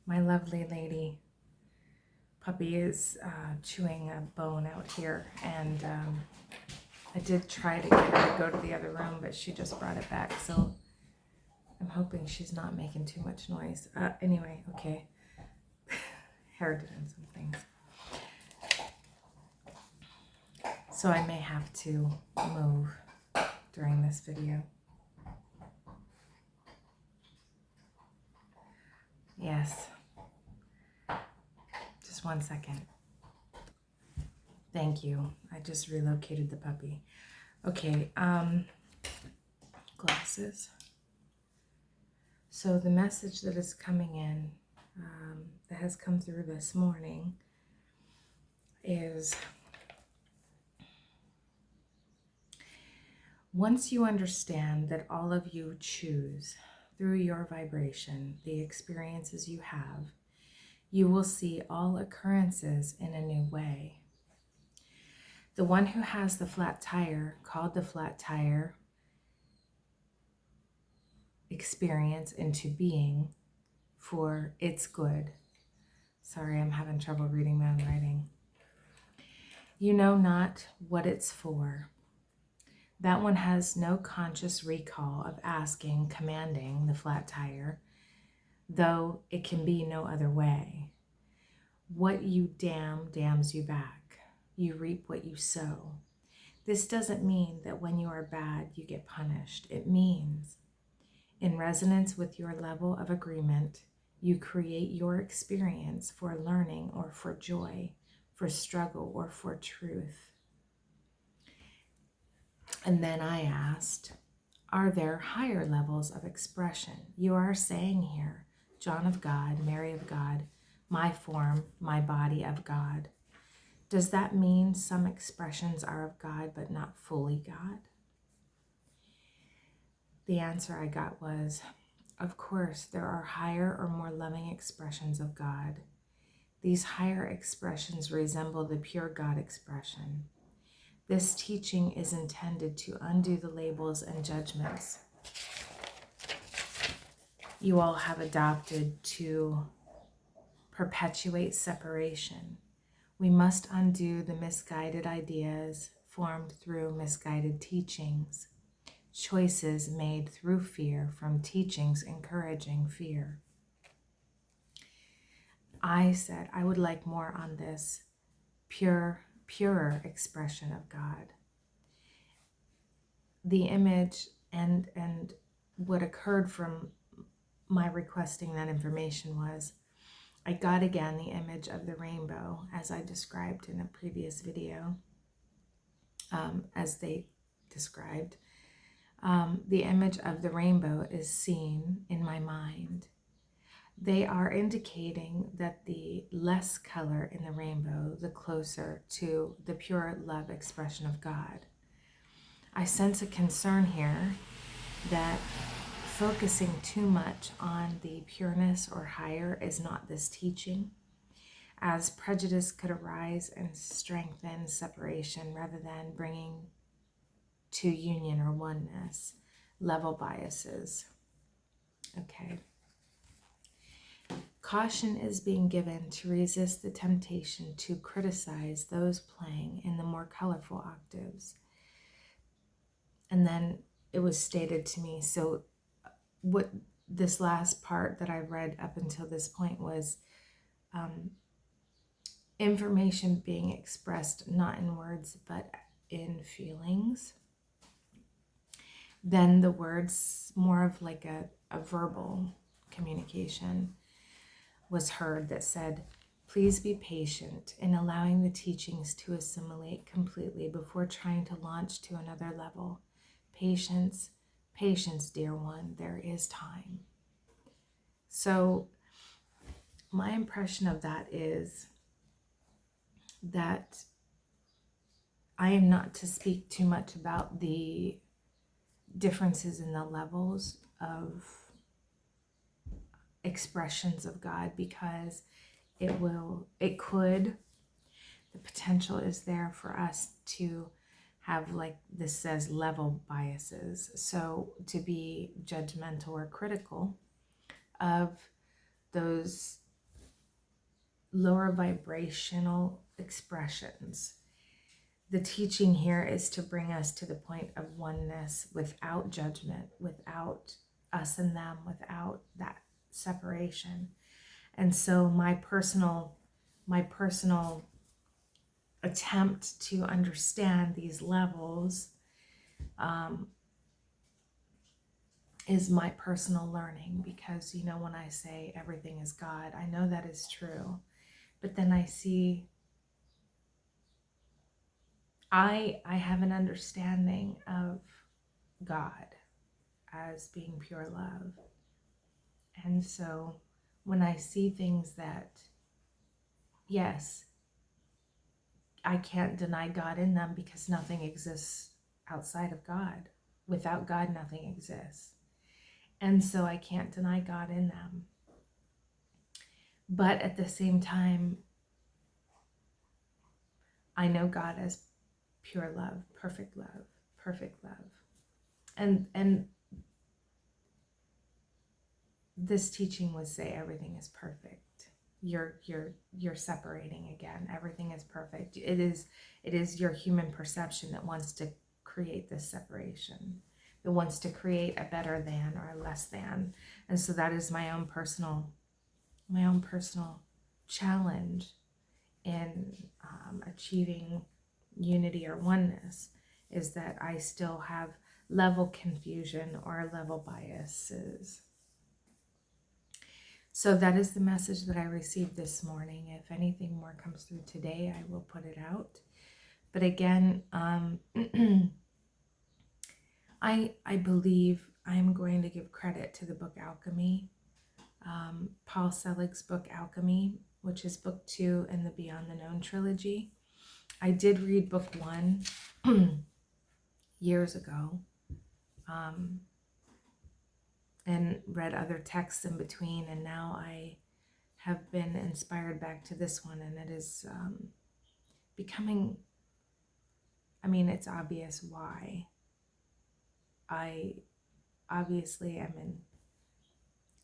My lovely lady puppy is chewing a bone out here, and I did try to get her to go to the other room, but she just brought it back, so I'm hoping she's not making too much noise. Anyway, okay. Hair doing some things. So I may have to move during this video. Yes. Just 1 second. Thank you. I just relocated the puppy. Okay, glasses. So the message that is coming in, that has come through this morning, is once you understand that all of you choose through your vibration the experiences you have, you will see all occurrences in a new way. The one who has the flat tire called the flat tire experience into being for its good. Sorry, I'm having trouble reading my own writing. You know not what it's for. That one has no conscious recall of asking, commanding the flat tire, though it can be no other way. What you damn damns you back. You reap what you sow. This doesn't mean that when you are bad, you get punished. It means, in resonance with your level of agreement, you create your experience for learning or for joy, for struggle or for truth. And then I asked, are there higher levels of expression? You are saying here, John of God, Mary of God, my form, my body of God. Does that mean some expressions are of God but not fully God? The answer I got was, of course, there are higher or more loving expressions of God. These higher expressions resemble the pure God expression. This teaching is intended to undo the labels and judgments you all have adopted to perpetuate separation. We must undo the misguided ideas formed through misguided teachings, choices made through fear from teachings encouraging fear. I said I would like more on this purer expression of God. The image and what occurred from my requesting that information was, I got again the image of the rainbow as I described in a previous video, as they described. The image of the rainbow is seen in my mind. They are indicating that the less color in the rainbow, the closer to the pure love expression of God. I sense a concern here that focusing too much on the pureness or higher is not this teaching, as prejudice could arise and strengthen separation rather than bringing to union or oneness, level biases. Okay. Caution is being given to resist the temptation to criticize those playing in the more colorful octaves. And then it was stated to me, so what this last part that I read up until this point was information being expressed not in words but in feelings. Then the words, more of like a verbal communication, was heard that said, please be patient in allowing the teachings to assimilate completely before trying to launch to another level. Patience, patience, dear one, there is time. So my impression of that is that I am not to speak too much about the differences in the levels of expressions of God, because the potential is there for us to have, like this says, level biases. So to be judgmental or critical of those lower vibrational expressions. The teaching here is to bring us to the point of oneness without judgment, without us and them, without that separation. And so my personal attempt to understand these levels is my personal learning, because, you know, when I say everything is God, I know that is true. But then I see I have an understanding of God as being pure love. And so when I see things that, yes, I can't deny God in them, because nothing exists outside of God. Without God, nothing exists. And so I can't deny God in them. But at the same time, I know God as pure love, perfect love, perfect love. And this teaching would say everything is perfect. You're separating again. Everything is perfect. It is your human perception that wants to create this separation, that wants to create a better than or a less than. And so that is my own personal challenge in achieving unity or oneness, is that I still have level confusion or level biases. So that is the message that I received this morning. If anything more comes through today, I will put it out. But again, I believe I'm going to give credit to the book Alchemy, Paul Selig's book Alchemy, which is book 2 in the Beyond the Known trilogy. I did read book 1 years ago, and read other texts in between, and now I have been inspired back to this one, and it is becoming, I mean, it's obvious why. I obviously am in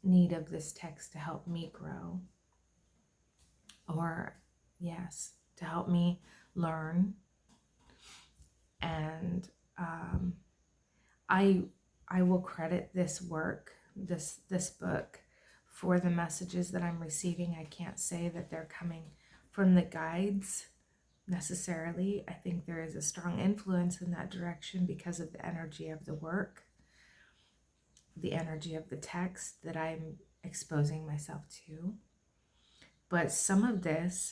need of this text to help me grow, or yes, to help me learn. And I will credit this work, this book, for the messages that I'm receiving. I can't say that they're coming from the guides necessarily. I think there is a strong influence in that direction because of the energy of the work, the energy of the text that I'm exposing myself to. But some of it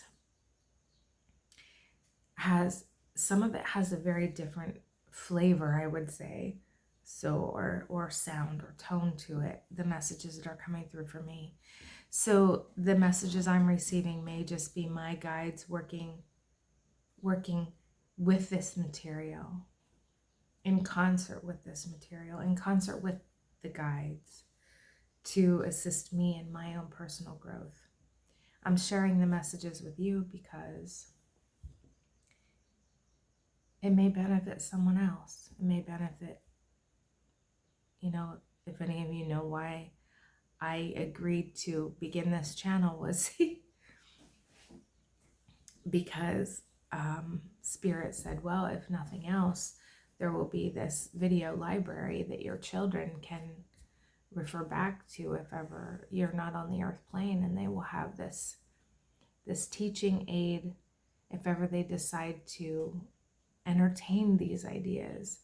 has a very different flavor, I would say, so or sound or tone to it, the messages that are coming through for me. So the messages I'm receiving may just be my guides working with this material, in concert with this material, in concert with the guides, to assist me in my own personal growth. I'm sharing the messages with you because it may benefit someone else. It may benefit, you know, if any of you know why I agreed to begin this channel, was because Spirit said, well, if nothing else, there will be this video library that your children can refer back to if ever you're not on the earth plane, and they will have this teaching aid if ever they decide to entertain these ideas.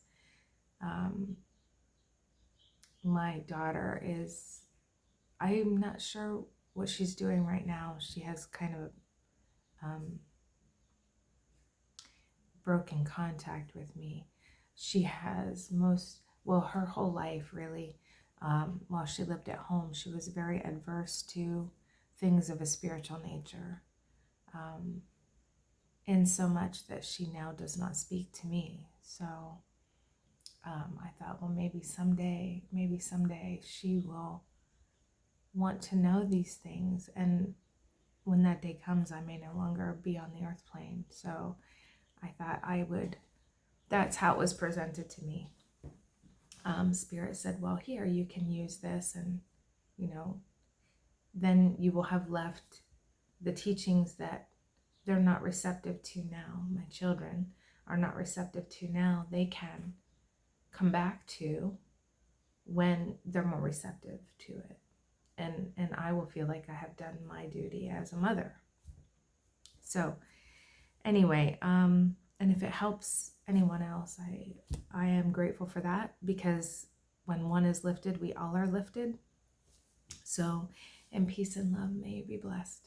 My daughter is, I'm not sure what she's doing right now. She has kind of broken contact with me. She has her whole life really, while she lived at home, she was very adverse to things of a spiritual nature, in so much that she now does not speak to me. So I thought, well, maybe someday she will want to know these things, and when that day comes, I may no longer be on the earth plane. So I thought that's how it was presented to me. Spirit said, well, here, you can use this, and, you know, then you will have left the teachings that they're not receptive to now, my children are not receptive to now, they can come back to when they're more receptive to it. And I will feel like I have done my duty as a mother. So anyway, and if it helps anyone else, I am grateful for that, because when one is lifted, we all are lifted. So in peace and love, may you be blessed.